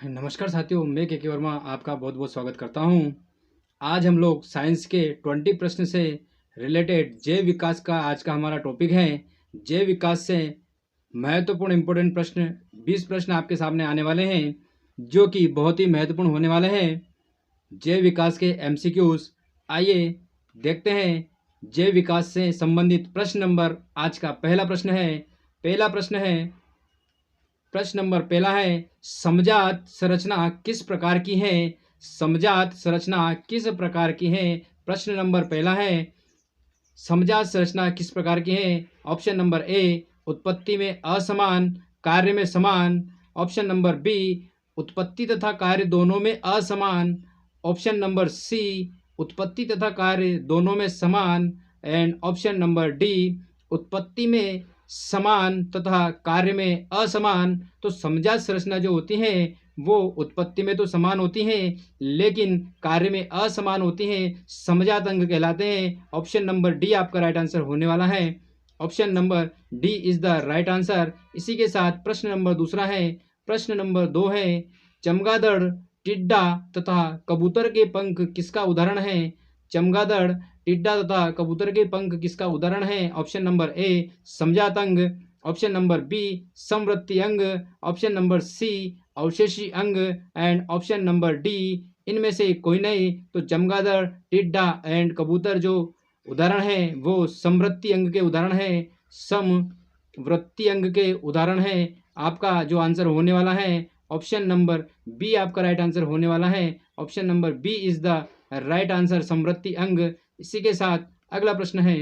नमस्कार साथियों, मैं के वर्मा आपका बहुत बहुत स्वागत करता हूं। आज हम लोग साइंस के 20 प्रश्न से रिलेटेड जैव विकास का आज का हमारा टॉपिक है। जैव विकास से महत्वपूर्ण इंपॉर्टेंट प्रश्न 20 प्रश्न आपके सामने आने वाले हैं, जो कि बहुत ही महत्वपूर्ण होने वाले हैं। जैव विकास के एमसीक्यूज आइए देखते हैं। जैव विकास से संबंधित प्रश्न नंबर आज का पहला प्रश्न है। प्रश्न नंबर पहला है, समजात संरचना किस प्रकार की है? समजात संरचना किस प्रकार की है? प्रश्न नंबर पहला है, समजात संरचना किस प्रकार की है? ऑप्शन नंबर ए, उत्पत्ति में असमान, कार्य में समान। ऑप्शन नंबर बी, उत्पत्ति तथा कार्य दोनों में असमान। ऑप्शन नंबर सी, उत्पत्ति तथा कार्य दोनों में समान। एंड ऑप्शन नंबर डी, उत्पत्ति में समान तथा कार्य में असमान। तो समजात संरचना जो होती है वो उत्पत्ति में तो समान होती हैं, लेकिन कार्य में असमान होती हैं, समजात अंग कहलाते हैं। ऑप्शन नंबर डी आपका राइट आंसर होने वाला है। Option number D is the right answer. इसी के साथ प्रश्न नंबर दूसरा है। प्रश्न नंबर 2 है, चमगादड़, टिड्डा तथा कबूतर के पंख किसका उदाहरण है? चमगादड़, टिड्डा तथा कबूतर के पंख किसका उदाहरण है? ऑप्शन नंबर ए, समजात अंग। ऑप्शन नंबर बी, समवृत्ति अंग। ऑप्शन नंबर सी, अवशेषी अंग। एंड ऑप्शन नंबर डी, इनमें से कोई नहीं। तो चमगादड़, टिड्डा एंड कबूतर जो उदाहरण है वो समवृत्ति अंग के उदाहरण है। समवृत्ति अंग के उदाहरण है। आपका जो आंसर होने वाला है ऑप्शन नंबर बी आपका राइट आंसर होने वाला है। Option number B is the right answer, समवृत्ति अंग। इसी के साथ अगला प्रश्न है।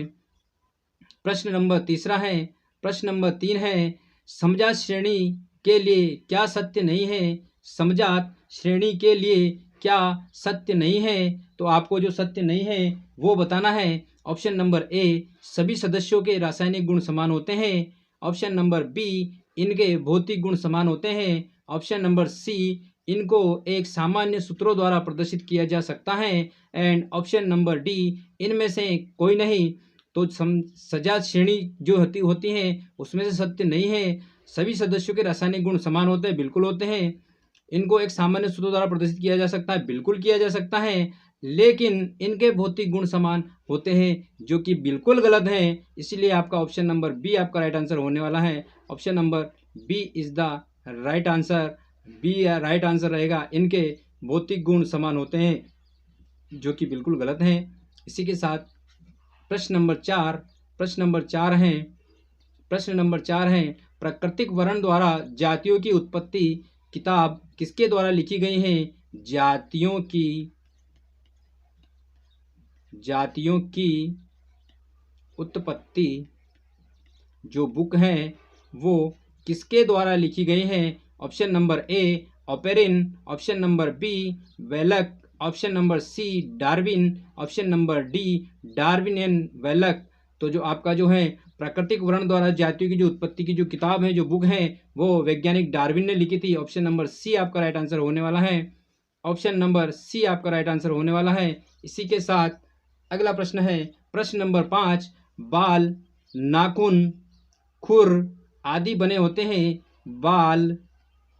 प्रश्न नंबर तीसरा है। प्रश्न नंबर 3 है, समजात श्रेणी के लिए क्या सत्य नहीं है? समजात श्रेणी के लिए क्या सत्य नहीं है? तो आपको जो सत्य नहीं है वो बताना है। ऑप्शन नंबर ए, सभी सदस्यों के रासायनिक गुण समान होते हैं। ऑप्शन नंबर बी, इनके भौतिक गुण समान होते हैं। ऑप्शन नंबर सी, इनको एक सामान्य सूत्रों द्वारा प्रदर्शित किया जा सकता है। एंड ऑप्शन नंबर डी, इनमें से कोई नहीं। तो समजात श्रेणी जो होती हैं उसमें से सत्य नहीं है। सभी सदस्यों के रासायनिक गुण समान होते हैं, बिल्कुल होते हैं। इनको एक सामान्य सूत्र द्वारा प्रदर्शित किया जा सकता है, बिल्कुल किया जा सकता है। लेकिन इनके भौतिक गुण समान होते हैं, जो कि बिल्कुल गलत है। इसीलिए आपका ऑप्शन नंबर बी आपका राइट आंसर होने वाला है। Option number B is the right answer. B right answer रहेगा। इनके भौतिक गुण समान होते हैं, जो कि बिल्कुल गलत है। इसी के साथ प्रश्न नंबर 4 है। प्रश्न नंबर 4 है, प्राकृतिक वर्ण द्वारा जातियों की उत्पत्ति किताब किसके द्वारा लिखी गई है? जातियों की उत्पत्ति जो बुक है वो किसके द्वारा लिखी गई है? Option number A, Oparin. Option number B, वेलक। Option number C, Darwin. Option number D, Darwin and वेलक। तो जो आपका जो है प्राकृतिक वर्ण द्वारा जातियों की जो उत्पत्ति की जो किताब है, जो बुक है, वो वैज्ञानिक डार्विन ने लिखी थी। ऑप्शन नंबर सी आपका राइट आंसर होने वाला है। ऑप्शन नंबर सी आपका राइट आंसर होने वाला है। इसी के साथ अगला प्रश्न है। प्रश्न नंबर 5, बाल, नाखून, खुर आदि बने होते हैं। बाल,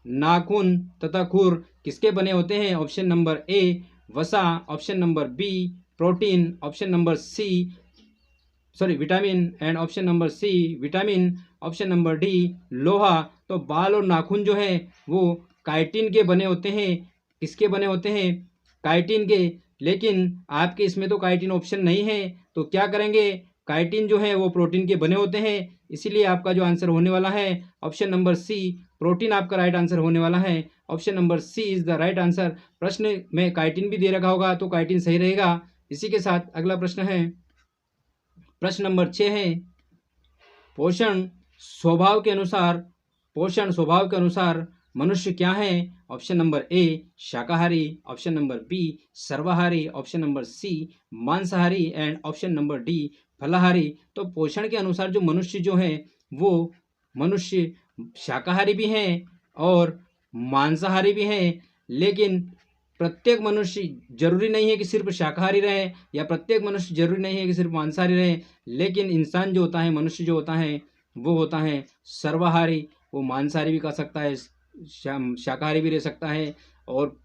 नाखून तथा खुर किसके बने होते हैं? ऑप्शन नंबर ए, वसा। Option number b, protein. Option number c vitamin. And option number c, vitamin. Option number d, लोहा। तो बाल और नाखून जो है वो काइटिन के बने होते हैं। किसके बने होते हैं? काइटिन के। लेकिन आपके इसमें तो काइटिन ऑप्शन नहीं है, तो क्या करेंगे? काइटिन जो है वो प्रोटीन के बने होते हैं। इसीलिए आपका जो आंसर होने वाला है ऑप्शन नंबर सी, प्रोटीन आपका राइट आंसर होने वाला है। Option number c is the right answer. प्रश्न में काइटिन भी दे रखा होगा तो काइटिन सही रहेगा। इसी के साथ अगला प्रश्न है। प्रश्न नंबर 6 है, पोषण स्वभाव के अनुसार मनुष्य क्या है? ऑप्शन नंबर ए, शाकाहारी। ऑप्शन नंबर बी, सर्वाहारी। ऑप्शन नंबर सी, मांसाहारी। एंड ऑप्शन नंबर डी, फलाहारी। तो पोषण के अनुसार जो मनुष्य जो है वो मनुष्य शाकाहारी भी हैं और मांसाहारी भी हैं। लेकिन प्रत्येक मनुष्य जरूरी नहीं है कि सिर्फ शाकाहारी रहे, या प्रत्येक मनुष्य जरूरी नहीं है कि सिर्फ मांसाहारी रहे। लेकिन मनुष्य जो होता है वो होता है सर्वाहारी। वो मांसाहारी भी खा सकता है, शाकाहारी भी रह सकता है और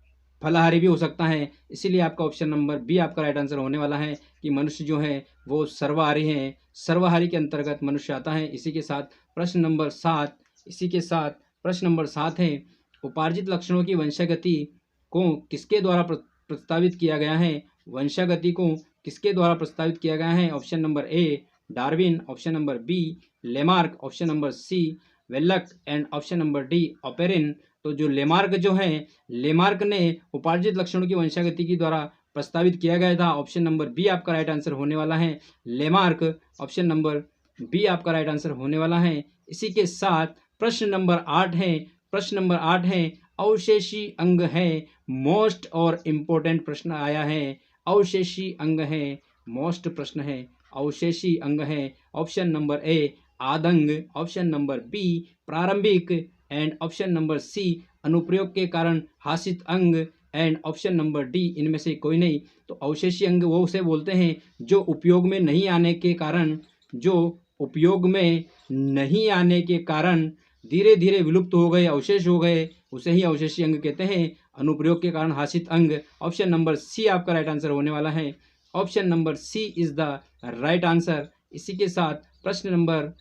फलाहारी भी हो सकता है। इसीलिए आपका ऑप्शन नंबर बी आपका राइट आंसर होने वाला है कि मनुष्य जो है वो सर्वाहारी हैं। सर्वाहारी के अंतर्गत मनुष्य आता है। इसी के साथ प्रश्न नंबर 7 इसी के साथ प्रश्न नंबर 7 है, उपार्जित लक्षणों की वंशागति को किसके द्वारा प्रस्तावित किया गया है? वंशागति को किसके द्वारा प्रस्तावित किया गया है? Option number A Darwin, option number B Lamarck, option number C वेल्लक and option number D Oparin. तो जो लेमार्क जो है, लेमार्क ने उपार्जित लक्षणों की वंशागति के द्वारा प्रस्तावित किया गया था। ऑप्शन नंबर बी आपका राइट आंसर होने वाला है, लेमार्क। ऑप्शन नंबर बी आपका राइट आंसर होने वाला है। इसी के साथ प्रश्न नंबर 8 है। प्रश्न नंबर 8 है, अवशेषी अंग है। मोस्ट और इम्पोर्टेंट प्रश्न आया है। अवशेषी अंग है, मोस्ट प्रश्न है। अवशेषी अंग है, ऑप्शन नंबर ए आदंग, ऑप्शन नंबर बी प्रारंभिक एंड ऑप्शन नंबर सी अनुप्रयोग के कारण हासित अंग एंड ऑप्शन नंबर डी इनमें से कोई नहीं। तो अवशेषी अंग वो उसे बोलते हैं जो उपयोग में नहीं आने के कारण, जो उपयोग में नहीं आने के कारण धीरे धीरे विलुप्त हो गए, अवशेष हो गए, उसे ही अवशेषी अंग कहते हैं। अनुप्रयोग के कारण हासित अंग, ऑप्शन नंबर सी आपका राइट आंसर होने वाला है। Option number c is the right answer. इसी के साथ प्रश्न नंबर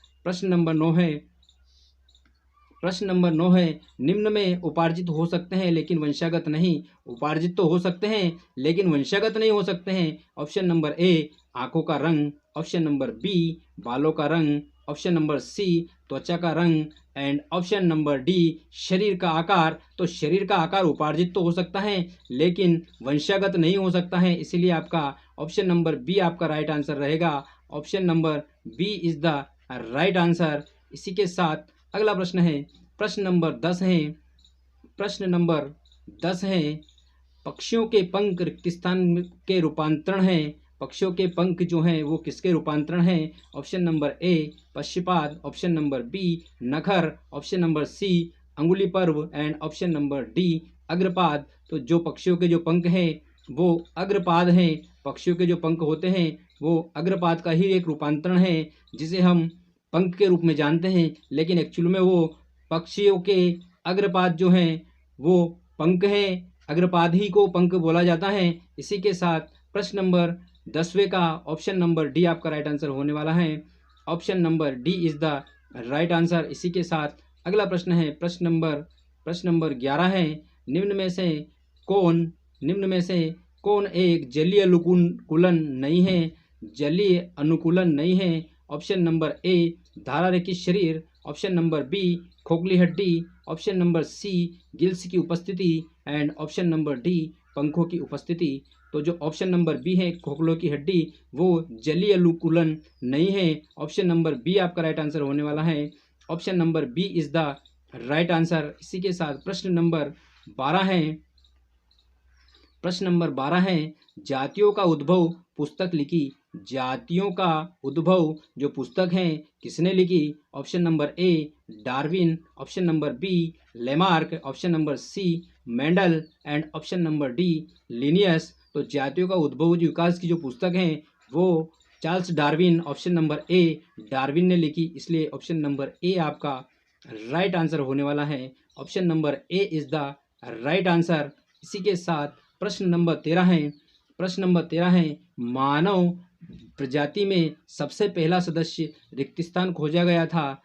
9 है। प्रश्न नंबर 9 है, निम्न में उपार्जित हो सकते हैं लेकिन वंशागत नहीं। उपार्जित तो हो सकते हैं लेकिन वंशागत नहीं हो सकते हैं। ऑप्शन नंबर ए आंखों का रंग, ऑप्शन नंबर बी बालों का रंग, ऑप्शन नंबर सी त्वचा का रंग एंड ऑप्शन नंबर डी शरीर का आकार। तो शरीर का आकार उपार्जित तो हो सकता है लेकिन वंशागत नहीं हो सकता है। इसीलिए आपका ऑप्शन नंबर बी आपका राइट आंसर रहेगा। Option number B is the right answer. इसी के साथ अगला प्रश्न है, प्रश्न नंबर 10 है। प्रश्न नंबर 10 है, पक्षियों के पंख रिक्त स्थान के रूपांतरण है। पक्षियों के पंख जो हैं वो किसके रूपांतरण हैं? ऑप्शन नंबर ए पश्चिपाद, ऑप्शन नंबर बी नखर, ऑप्शन नंबर सी अंगुली पर्व एंड ऑप्शन नंबर डी अग्रपाद। तो जो पक्षियों के जो पंख हैं वो अग्रपाद हैं। पक्षियों के जो पंख होते हैं वो अग्रपाद का ही एक रूपांतरण है जिसे हम पंख के रूप में जानते हैं, लेकिन एक्चुअल में वो पक्षियों के अग्रपाद जो हैं वो पंख हैं। अग्रपाद ही को पंख बोला जाता है। इसी के साथ प्रश्न नंबर 10वें का ऑप्शन नंबर डी आपका राइट आंसर होने वाला है। Option number D is the right answer. इसी के साथ अगला प्रश्न है, प्रश्न नंबर 11 है, निम्न में से कौन एक जलीय अनुकूलन नहीं है? जलीय अनुकूलन नहीं है। ऑप्शन नंबर ए धारा रहित शरीर, ऑप्शन नंबर बी खोखली हड्डी, ऑप्शन नंबर सी गिल्स की उपस्थिति एंड ऑप्शन नंबर डी पंखों की उपस्थिति। तो जो ऑप्शन नंबर बी है खोखलों की हड्डी वो जलीय अनुकूलन नहीं है। ऑप्शन नंबर बी आपका राइट आंसर होने वाला है। Option number B is the right answer. इसी के साथ प्रश्न नंबर 12 है। प्रश्न नंबर 12 है, जातियों का उद्भव पुस्तक लिखी। जातियों का उद्भव जो पुस्तक है किसने लिखी? Option number A Darwin, option number B Lamarck, option number C Mendel and option number D Linnaeus. तो जातियों का उद्भव विकास की जो पुस्तक है वो Charles Darwin, option number A Darwin ने लिखी। इसलिए ऑप्शन नंबर ए आपका राइट आंसर होने वाला है। Option number A is the right answer. इसी के साथ प्रश्न नंबर 13 है। प्रश्न नंबर 13 है, मानव प्रजाति में सबसे पहला सदस्य रिक्त स्थान खोजा गया था,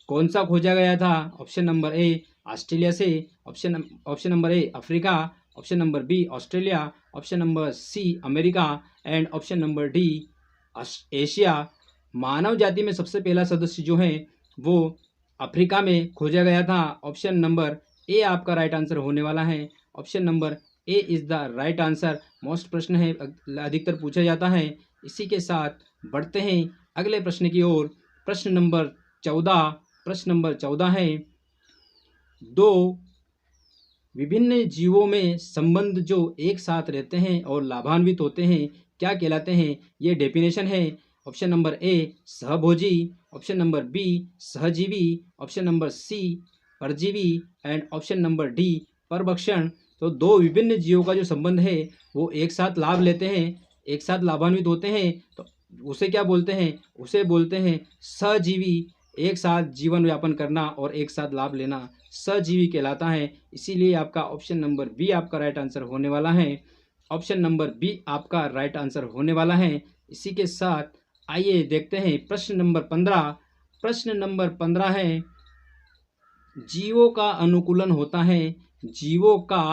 कौन सा खोजा गया था? ऑप्शन नंबर ए ऑस्ट्रेलिया से, option number A Africa, option number B Australia, option number C America and option number D Asia. मानव जाति में सबसे पहला सदस्य जो है वो अफ्रीका में खोजा गया था। ऑप्शन नंबर ए आपका राइट आंसर होने वाला है। Option number A is the right answer. Most प्रश्न है, अधिकतर पूछा जाता है। इसी के साथ बढ़ते हैं अगले प्रश्न की ओर। प्रश्न नंबर 14 है, दो विभिन्न जीवों में संबंध जो एक साथ रहते हैं और लाभान्वित होते हैं क्या कहलाते हैं? ये डेफिनेशन है। ऑप्शन नंबर ए सहभोजी, ऑप्शन नंबर बी सहजीवी, ऑप्शन नंबर सी परजीवी एंड ऑप्शन नंबर डी परभक्षण। तो दो विभिन्न जीवों का जो संबंध है वो एक साथ लाभ लेते हैं, एक साथ लाभान्वित होते हैं, तो उसे क्या बोलते हैं? उसे बोलते हैं सहजीवी। एक साथ जीवन यापन करना और एक साथ लाभ लेना, सजीवी कहलाता है। इसीलिए आपका ऑप्शन नंबर बी आपका राइट आंसर होने वाला है। ऑप्शन नंबर बी आपका राइट आंसर होने वाला है। इसी के साथ आइए देखते हैं प्रश्न नंबर 15। प्रश्न नंबर 15 है, जीवों का अनुकूलन होता है। जीवों का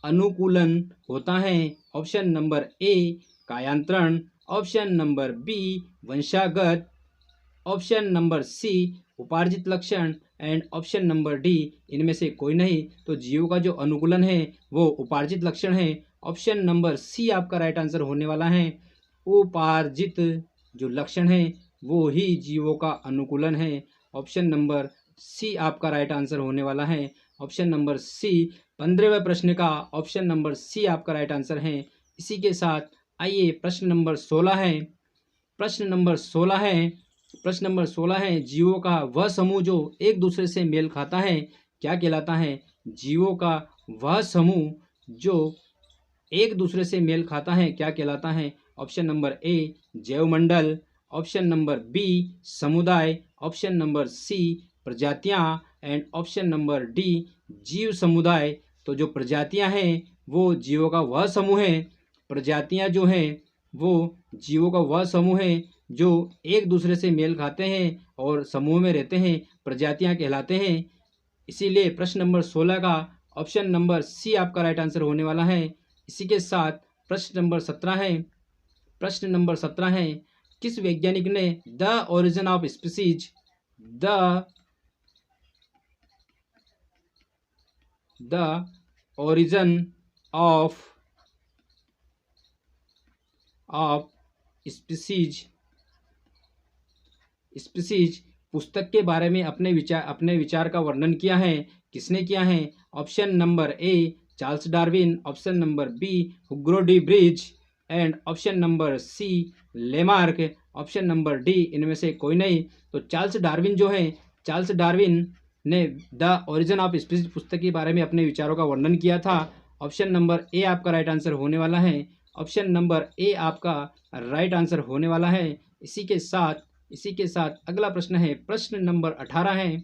अनुकूलन होता है। ऑप्शन नंबर ए कायांतरण, ऑप्शन नंबर बी वंशागत, ऑप्शन नंबर सी उपार्जित लक्षण एंड ऑप्शन नंबर डी इनमें से कोई नहीं। तो जीवों का जो अनुकूलन है वो उपार्जित लक्षण है। ऑप्शन नंबर सी आपका राइट आंसर होने वाला है। उपार्जित जो लक्षण है वो ही जीवों का अनुकूलन है। ऑप्शन नंबर सी आपका राइट आंसर होने वाला है। ऑप्शन नंबर सी 15वें प्रश्न का ऑप्शन नंबर सी आपका राइट आंसर है। इसी के साथ आइए प्रश्न नंबर 16 है। प्रश्न नंबर 16 है, प्रश्न नंबर 16 है, जीवों का वह समूह जो एक दूसरे से मेल खाता है क्या कहलाता है। जीवों का वह समूह जो एक दूसरे से मेल खाता है क्या कहलाता है। ऑप्शन नंबर ए जैवमंडल, ऑप्शन नंबर बी समुदाय, ऑप्शन नंबर सी प्रजातियां एंड ऑप्शन नंबर डी जीव समुदाय। तो जो प्रजातियां हैं वो जीवों का वह समूह है। प्रजातियां जो हैं वो जीवों का वह समूह है जो एक दूसरे से मेल खाते हैं और समूह में रहते हैं, प्रजातियां कहलाते हैं। इसीलिए प्रश्न नंबर 16 का ऑप्शन नंबर सी आपका राइट आंसर होने वाला है। इसी के साथ प्रश्न नंबर 17 है। प्रश्न नंबर 17 है, किस वैज्ञानिक ने the Origin of species the Origin of Species पुस्तक के बारे में अपने विचार का वर्णन किया है। किसने किया है। Option number A Charles Darwin, option number B Hugo de Vries and option number C Lamarck, option number D इनमें से कोई नहीं। तो चार्ल्स डार्विन जो है, चार्ल्स डार्विन ने द ओरिजिन ऑफ स्पीसीज पुस्तक के बारे में अपने विचारों का वर्णन किया था। ऑप्शन नंबर ए आपका राइट आंसर होने वाला है। ऑप्शन नंबर ए आपका राइट आंसर होने वाला है। इसी के साथ अगला प्रश्न है, प्रश्न नंबर 18 है।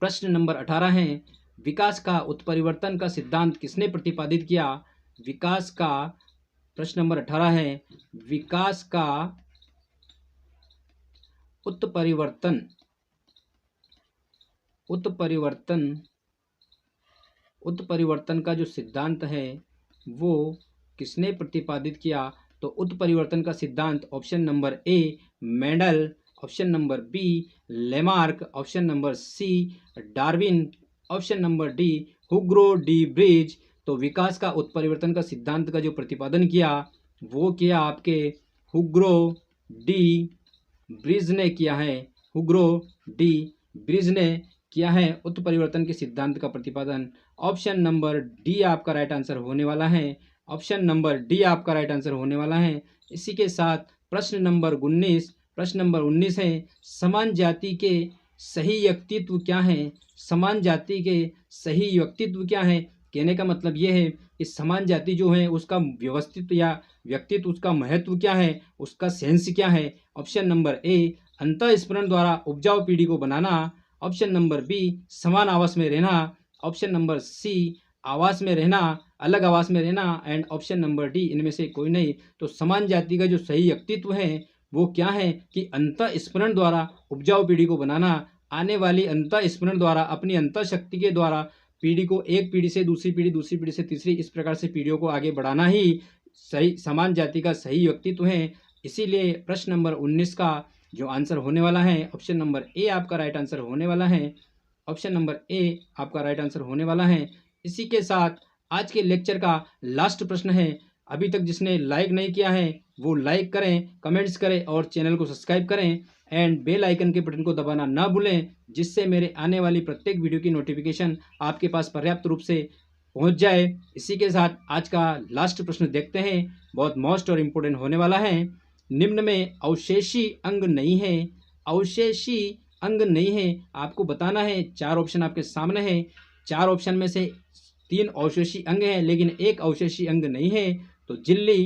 प्रश्न नंबर 18 है, विकास का उत्परिवर्तन का सिद्धांत किसने प्रतिपादित किया। विकास का प्रश्न नंबर 18 है, विकास का उत्परिवर्तन का जो सिद्धांत है वो किसने प्रतिपादित किया। तो उत्परिवर्तन का सिद्धांत option number A Mendel, option number B Lamarck, option number C Darwin, option number D Hugo de Vries. तो विकास का उत्परिवर्तन का सिद्धांत का जो प्रतिपादन किया वो किया आपके हुगो डी ब्रिज ने किया है। हुगो डी ब्रिज ने किया है उत्परिवर्तन के सिद्धांत का प्रतिपादन। ऑप्शन नंबर डी आपका राइट आंसर होने वाला है। ऑप्शन नंबर डी आपका राइट आंसर होने वाला है। इसी के साथ प्रश्न नंबर 19 है, समान जाति के सही व्यक्तित्व क्या है। समान जाति के सही व्यक्तित्व क्या है, कहने का मतलब ये है कि समान जाति जो है उसका व्यवस्थित या व्यक्तित्व, उसका महत्व क्या है, उसका सेंस क्या है। ऑप्शन नंबर ए अंतःस्फुरण द्वारा उपजाऊ पीढ़ी को बनाना, ऑप्शन नंबर बी समान आवास में रहना, ऑप्शन नंबर सी आवास में रहना, अलग आवास में रहना एंड ऑप्शन नंबर डी इनमें से कोई नहीं। तो समान जाति का जो सही व्यक्तित्व है वो क्या है कि अंतःस्फुरण द्वारा उपजाऊ पीढ़ी को बनाना। आने वाली अंतःस्फुरण द्वारा, अपनी अंतः शक्ति के द्वारा पीढ़ी को, एक पीढ़ी से दूसरी पीढ़ी, दूसरी पीढ़ी से तीसरी, इस प्रकार से पीढ़ियों को आगे बढ़ाना ही सही समान जाति का सही व्यक्तित्व है। इसीलिए प्रश्न नंबर 19 का जो आंसर होने वाला है ऑप्शन नंबर ए आपका राइट आंसर होने वाला है। ऑप्शन नंबर ए आपका राइट आंसर होने वाला है। इसी के साथ आज के लेक्चर का लास्ट प्रश्न है। अभी तक जिसने लाइक नहीं किया है वो लाइक करें, कमेंट्स करें और चैनल को सब्सक्राइब करें एंड बेल आइकन के बटन को दबाना ना भूलें, जिससे मेरे आने वाली प्रत्येक वीडियो की नोटिफिकेशन आपके पास पर्याप्त रूप से पहुंच जाए। इसी के साथ आज का लास्ट प्रश्न देखते हैं, बहुत मोस्ट और इम्पोर्टेंट होने वाला है। निम्न में अवशेषी अंग नहीं है। अवशेषी अंग नहीं है आपको बताना है। 4 ऑप्शन आपके सामने है। 4 ऑप्शन में से 3 अवशेषी अंग हैं लेकिन एक अवशेषी अंग नहीं है। तो झिल्ली,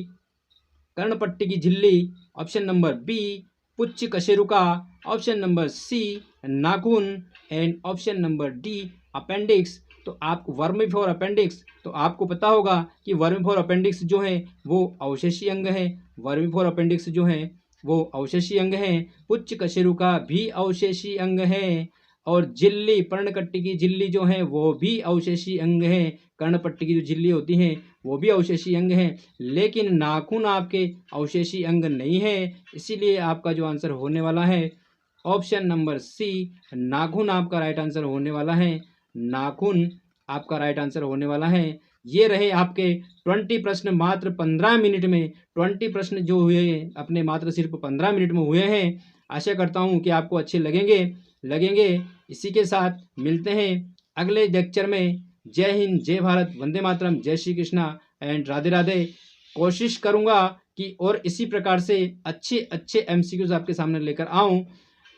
कर्णपट्टी की झिल्ली, ऑप्शन नंबर बी पुच्छ कशेरुका, ऑप्शन नंबर सी नाखून and option number D appendix. तो आप वर्मिफोर अपेंडिक्स, तो आपको पता होगा कि वर्मिफोर अपेंडिक्स जो है वो अवशेषी अंग है। वर्मिफोर अपेंडिक्स जो है वो अवशेषी अंग है। पुच्छ कशेरुका भी अवशेषी अंग है। और झिल्ली, पर्णकट्टी की झिल्ली जो है वो भी अवशेषी अंग है। कर्णपट्टी की जो झिल्ली होती है वो भी अवशेषी अंग है। लेकिन नाखून आपके अवशेषी अंग नहीं है। इसीलिए आपका जो आंसर होने वाला है ऑप्शन नंबर सी नाखून आपका राइट आंसर होने वाला है। नाखून आपका राइट आंसर होने वाला है। ये रहे आपके 20 प्रश्न मात्र 15 मिनट में। 20 प्रश्न जो हुए अपने मात्र सिर्फ 15 मिनट में हुए हैं। आशा करता हूँ कि आपको अच्छे लगेंगे। इसी के साथ मिलते हैं अगले लेक्चर में। जय हिंद, जय भारत, वंदे मातरम, जय श्री कृष्णा एंड राधे राधे। कोशिश करूँगा कि और इसी प्रकार से अच्छे MCQs आपके सामने लेकर आऊँ।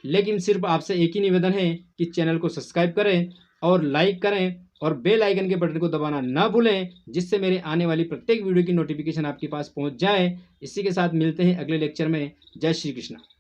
लेकिन सिर्फ आपसे एक ही निवेदन है कि चैनल को सब्सक्राइब करें और लाइक करें और बेल आइकन के बटन को दबाना ना भूलें, जिससे मेरे आने वाली प्रत्येक वीडियो की नोटिफिकेशन आपके पास पहुंच जाए। इसी के साथ मिलते हैं अगले लेक्चर में। जय श्री कृष्णा।